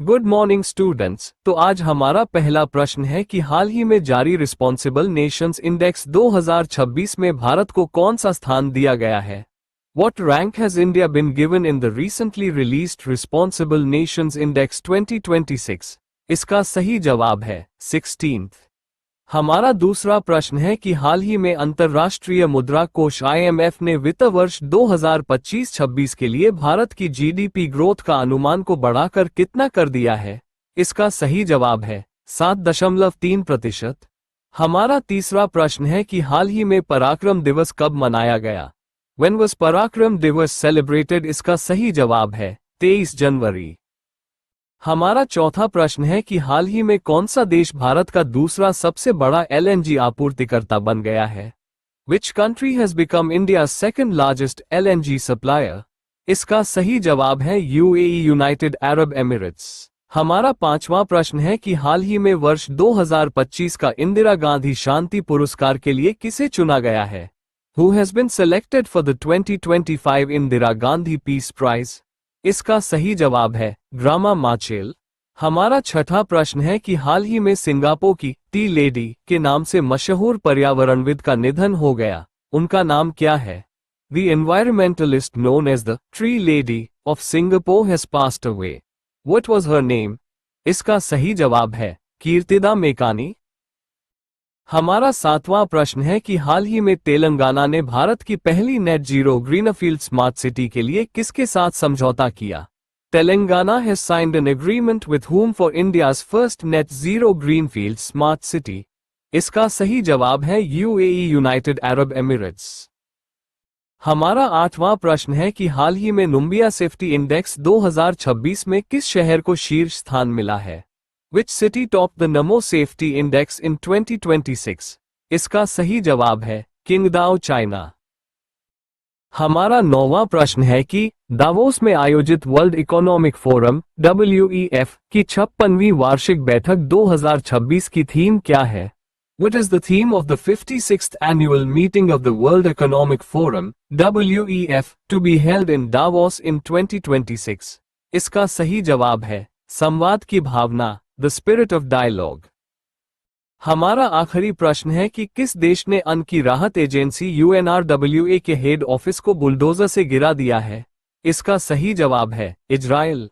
Good morning students. तो आज हमारा पहला प्रश्न है कि हाल ही में जारी रिस्पॉन्सिबल नेशंस इंडेक्स 2026 में भारत को कौन सा स्थान दिया गया है? What rank has India been given in the recently released Responsible Nations Index 2026? इसका सही जवाब है 16th। हमारा दूसरा प्रश्न है कि हाल ही में अंतर्राष्ट्रीय मुद्रा कोष IMF ने वित्त वर्ष 2025-26 के लिए भारत की GDP ग्रोथ का अनुमान को बढ़ाकर कितना कर दिया है? इसका सही जवाब है 7.3%। हमारा तीसरा प्रश्न है कि हाल ही में पराक्रम दिवस कब मनाया गया? When was पराक्रम दिवस सेलिब्रेटेड? इसका सही जवाब है 23 जनवरी। हमारा चौथा प्रश्न है कि हाल ही में कौन सा देश भारत का दूसरा सबसे बड़ा LNG आपूर्तिकर्ता बन गया है? Which country has become India's second largest LNG supplier? इसका सही जवाब है UAE यूनाइटेड अरब एमिरेट्स। हमारा पांचवा प्रश्न है कि हाल ही में वर्ष 2025 का इंदिरा गांधी शांति पुरस्कार के लिए किसे चुना गया है? Who has been selected for the 2025 Indira Gandhi peace prize? इसका सही जवाब है ग्रामा माचेल। हमारा छठा प्रश्न है कि हाल ही में सिंगापुर की टी लेडी के नाम से मशहूर पर्यावरणविद का निधन हो गया। उनका नाम क्या है? The environmentalist known as the Tree Lady of Singapore has passed away. What was her name? इसका सही जवाब है कीर्तिदा मेकानी। हमारा सातवां प्रश्न है कि हाल ही में तेलंगाना ने भारत की पहली net zero greenfield smart city के लिए किसके साथ समझौता किया? Telangana has signed an agreement with whom for India's first net zero greenfield smart city? इसका सही जवाब है UAE यूनाइटेड अरब एमिरेट्स। हमारा आठवां प्रश्न है कि हाल ही में नुम्बिया सेफ्टी इंडेक्स 2026 में किस शहर को शीर्ष स्थान मिला है? Which city topped the Namo Safety Index in 2026? इसका सही जवाब है किंगदाओ चाइना। हमारा नौवां प्रश्न है कि दावोस में आयोजित वर्ल्ड इकोनॉमिक फोरम WEF की 56वीं वार्षिक बैठक 2026 की थीम क्या है? What is the theme of the 56th annual meeting of the World Economic Forum WEF to be held in Davos in 2026? इसका सही जवाब है संवाद की भावना द स्पिरिट ऑफ डायलॉग। हमारा आखिरी प्रश्न है कि किस देश ने अन्न की राहत एजेंसी UNRWA के हेड ऑफिस को बुलडोजर से गिरा दिया है? इसका सही जवाब है इजराइल।